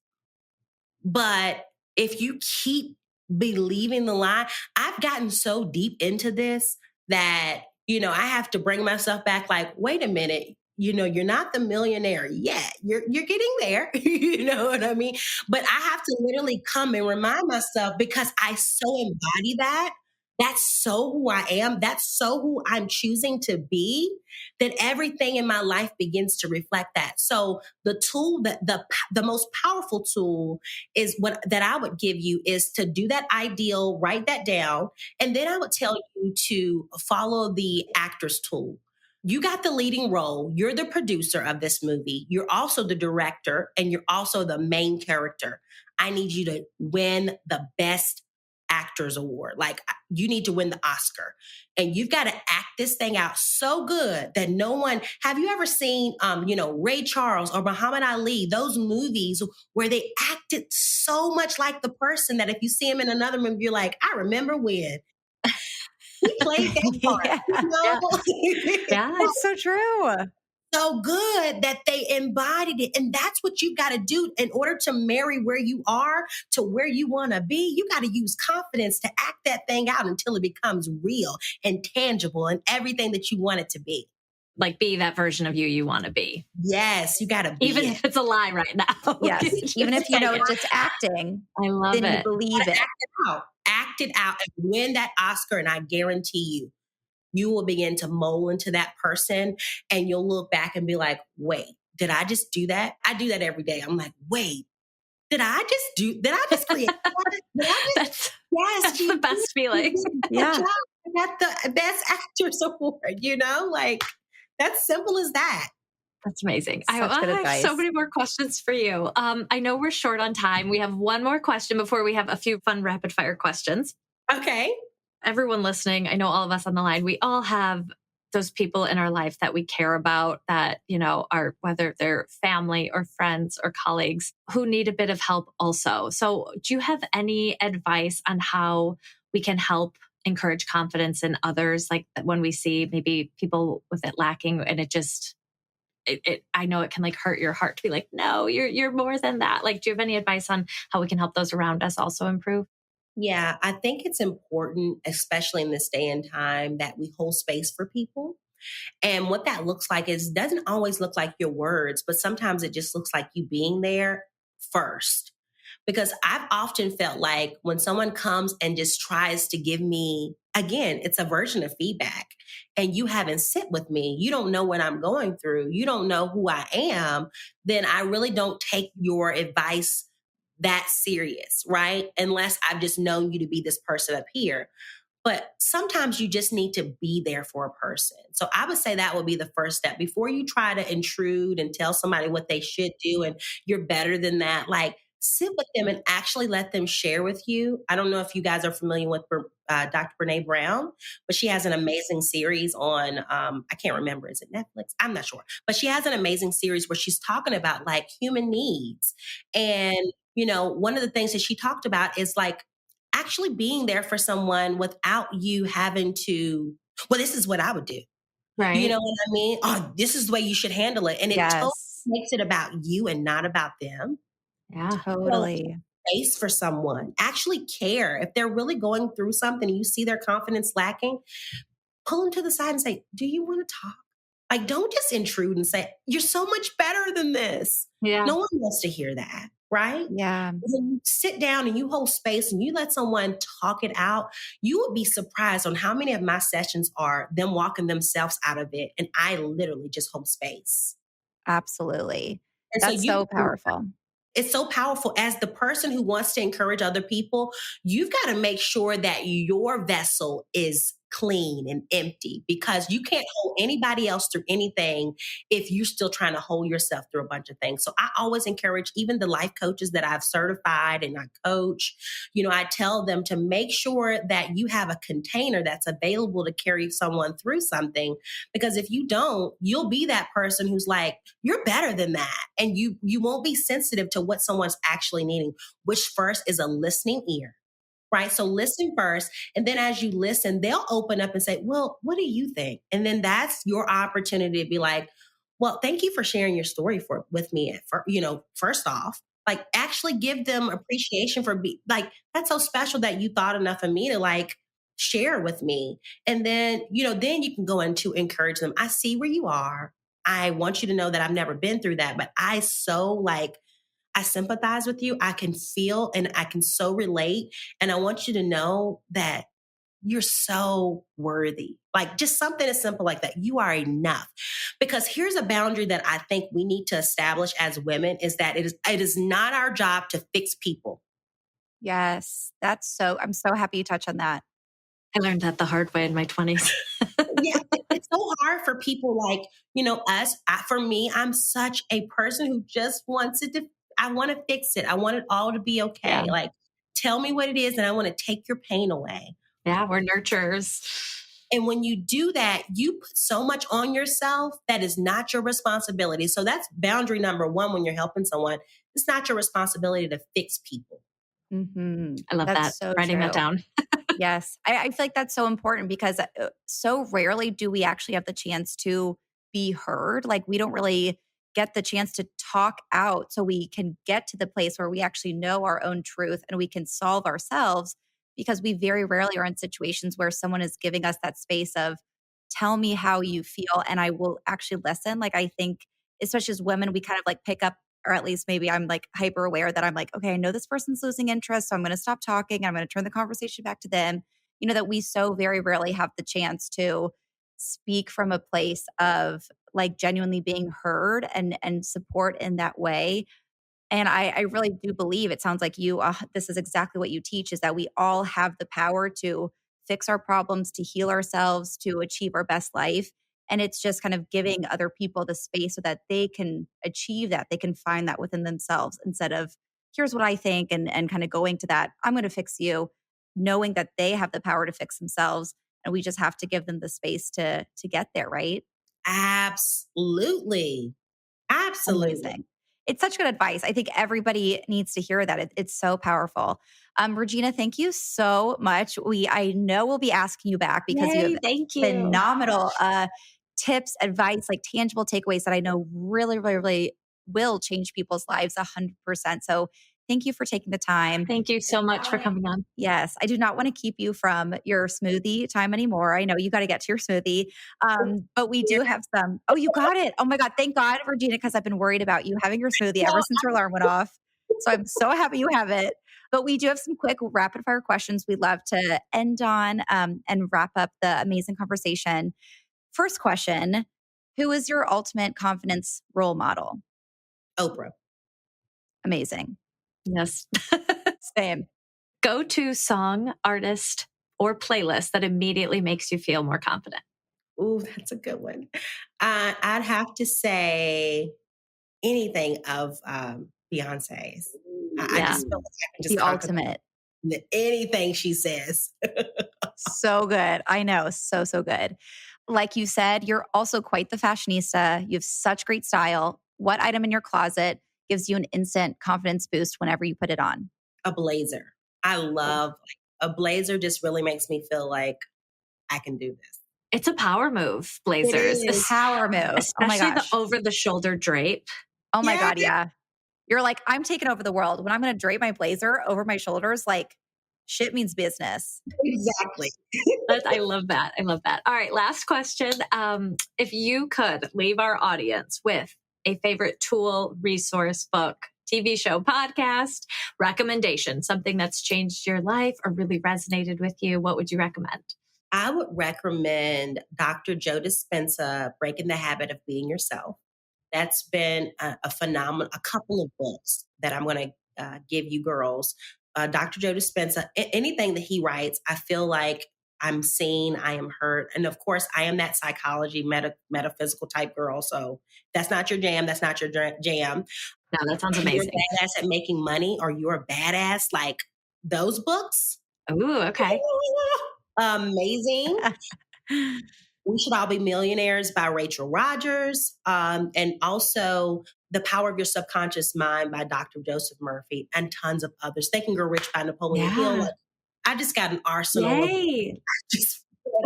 but if you keep believing the lie, I've gotten so deep into this that I have to bring myself back like, wait a minute, you're not the millionaire yet. You're getting there. You know what I mean? But I have to literally come and remind myself, because I so embody that. That's so who I am. That's so who I'm choosing to be, that everything in my life begins to reflect that. So the tool that the most powerful tool is what that I would give you is to do that ideal, write that down. And then I would tell you to follow the actor's tool. You got the leading role. You're the producer of this movie. You're also the director, and you're also the main character. I need you to win the best actors award. Like, you need to win the Oscar, and you've got to act this thing out so good that no one, have you ever seen, Ray Charles or Muhammad Ali, those movies where they acted so much like the person that if you see him in another movie, you're like, I remember when he played that part. Yeah. You know? Yeah. It's so true. So good that they embodied it. And that's what you got to do in order to marry where you are to where you want to be. You got to use confidence to act that thing out until it becomes real and tangible and everything that you want it to be. Like, be that version of you want to be. Yes, you got to be Even it. if it's a lie right now. Yes. Even if just acting, I love then you it. believe it. Act it out and win that Oscar. And I guarantee you will begin to mold into that person, and you'll look back and be like, wait, did I just do that? I do that every day. I'm like, wait, did I just create that? That's the best feeling. Yeah. I got the best actress award, like that's simple as that. That's amazing. Such I good have advice. so many more questions for you. I know we're short on time. We have one more question before we have a few fun rapid fire questions. Okay. Everyone listening, I know all of us on the line, we all have those people in our life that we care about that, are, whether they're family or friends or colleagues, who need a bit of help also. So do you have any advice on how we can help encourage confidence in others? Like, when we see maybe people with it lacking, and I know it can hurt your heart to be like, no, you're more than that. Like, do you have any advice on how we can help those around us also improve? Yeah, I think it's important, especially in this day and time, that we hold space for people. And what that looks like doesn't always look like your words, but sometimes it just looks like you being there first. Because I've often felt like when someone comes and just tries to give me, again, it's a version of feedback, and you haven't sit with me, you don't know what I'm going through, you don't know who I am, then I really don't take your advice that serious, right? Unless I've just known you to be this person up here. But sometimes you just need to be there for a person. So I would say that would be the first step before you try to intrude and tell somebody what they should do and you're better than that. Like, sit with them and actually let them share with you. I don't know if you guys are familiar with Dr. Brene Brown, but she has an amazing series on, I can't remember, is it Netflix? I'm not sure. But she has an amazing series where she's talking about human needs. And, one of the things that she talked about is actually being there for someone without you having to, well, this is what I would do. Right. You know what I mean? Oh, this is the way you should handle it. And it totally makes it about you and not about them. Yeah, totally. Space for someone. Actually care. If they're really going through something and you see their confidence lacking, pull them to the side and say, do you want to talk? Don't just intrude and say, you're so much better than this. Yeah. No one wants to hear that, right? Yeah. When you sit down and you hold space and you let someone talk it out, you would be surprised on how many of my sessions are them walking themselves out of it. And I literally just hold space. Absolutely. And That's so powerful. It's so powerful. As the person who wants to encourage other people, you've got to make sure that your vessel is clean and empty, because you can't hold anybody else through anything if you're still trying to hold yourself through a bunch of things. So I always encourage even the life coaches that I've certified and I coach, I tell them to make sure that you have a container that's available to carry someone through something, because if you don't, you'll be that person who's like, you're better than that. And you won't be sensitive to what someone's actually needing, which first is a listening ear. Right. So listen first. And then as you listen, they'll open up and say, well, what do you think? And then that's your opportunity to be like, well, thank you for sharing your story with me. First off, actually give them appreciation for that's so special that you thought enough of me to share with me. And then, then you can go into encourage them. I see where you are. I want you to know that I've never been through that, but I sympathize with you. I can feel and I can so relate. And I want you to know that you're so worthy. Like just something as simple like that. You are enough. Because here's a boundary that I think we need to establish as women is that it is not our job to fix people. Yes. I'm so happy you touched on that. I learned that the hard way in my 20s. Yeah, it's so hard for people like, us. For me, I'm such a person who just wants it to, I want to fix it. I want it all to be okay. Yeah. Like, tell me what it is and I want to take your pain away. Yeah, we're nurturers. And when you do that, you put so much on yourself that is not your responsibility. So that's boundary number one when you're helping someone. It's not your responsibility to fix people. Mm-hmm. I love That's that. so Writing true. that down. Yes. I feel like that's so important because so rarely do we actually have the chance to be heard. Like we don't really get the chance to talk out so we can get to the place where we actually know our own truth and we can solve ourselves because we very rarely are in situations where someone is giving us that space of tell me how you feel and I will actually listen. Like I think especially as women, we kind of like pick up or at least maybe I'm like hyper aware that I'm like, okay, I know this person's losing interest. So I'm going to stop talking. I'm going to turn the conversation back to them. That we so very rarely have the chance to speak from a place of like genuinely being heard and support in that way. And I really do believe it sounds like this is exactly what you teach is that we all have the power to fix our problems, to heal ourselves, to achieve our best life. And it's just kind of giving other people the space so that they can achieve that. They can find that within themselves instead of, here's what I think, and kind of going to that, I'm going to fix you, knowing that they have the power to fix themselves. And we just have to give them the space to get there, right? Absolutely. Absolutely. Amazing. It's such good advice. I think everybody needs to hear that. It's so powerful. Regina, thank you so much. I know we'll be asking you back because you have Thank you. phenomenal tips, advice, like tangible takeaways that I know really, really, really will change people's lives 100%. So thank you for taking the time. Thank you so much for coming on. Yes, I do not want to keep you from your smoothie time anymore. I know you got to get to your smoothie, but we do have some. Oh, you got it. Oh my God. Thank God, Regina, because I've been worried about you having your smoothie ever since your alarm went off. So I'm so happy you have it. But we do have some quick rapid fire questions we'd love to end on and wrap up the amazing conversation. First question, who is your ultimate confidence role model? Oprah. Amazing. Yes. Same. Go-to song, artist, or playlist that immediately makes you feel more confident. Ooh, that's a good one. I'd have to say anything of Beyonce's. I just feel like I can just the ultimate. Anything she says. So good. I know. So, so good. Like you said, you're also quite the fashionista. You have such great style. What item in your closet gives you an instant confidence boost whenever you put it on? A blazer. I love a blazer. Just really makes me feel like I can do this. It's a power move, blazers. It is a power move. Especially the over-the-shoulder drape. Oh my God, yeah. You're like, I'm taking over the world. When I'm going to drape my blazer over my shoulders, like shit means business. Exactly. I love that. I love that. All right, last question. If you could leave our audience with a favorite tool, resource, book, TV show, podcast, recommendation, something that's changed your life or really resonated with you, what would you recommend? I would recommend Dr. Joe Dispenza, Breaking the Habit of Being Yourself. That's been a phenomenal, a couple of books that I'm going to give you girls. Dr. Joe Dispenza, anything that he writes, I feel like I'm seen, I am heard. And of course, I am that psychology, metaphysical type girl. So that's not your jam. That's not your jam. No, that sounds amazing. You're a badass at making money or you're a badass, like those books. Ooh, okay. Amazing. We Should All Be Millionaires by Rachel Rogers. And also The Power of Your Subconscious Mind by Dr. Joseph Murphy and tons of others. Think and Grow Rich by Napoleon Hill. Like, I just got an arsenal. Yay.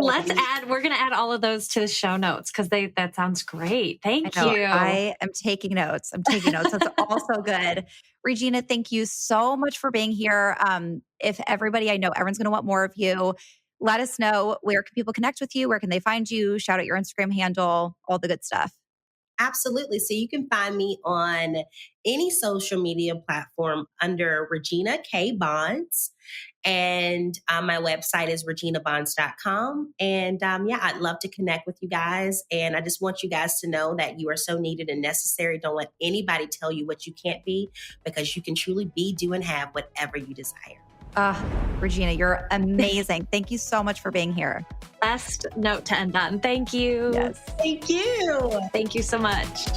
We're going to add all of those to the show notes because that sounds great. Thank you. I am taking notes. That's also good. Regina, thank you so much for being here. If everybody, I know everyone's going to want more of you. Let us know, where can people connect with you? Where can they find you? Shout out your Instagram handle, all the good stuff. Absolutely. So you can find me on any social media platform under Regina K. Bonds. And my website is reginabonds.com. And yeah, I'd love to connect with you guys. And I just want you guys to know that you are so needed and necessary. Don't let anybody tell you what you can't be, because you can truly be, do, and have whatever you desire. Regina, you're amazing. Thank you so much for being here. Best note to end on. Thank you. Yes. Thank you. Thank you so much.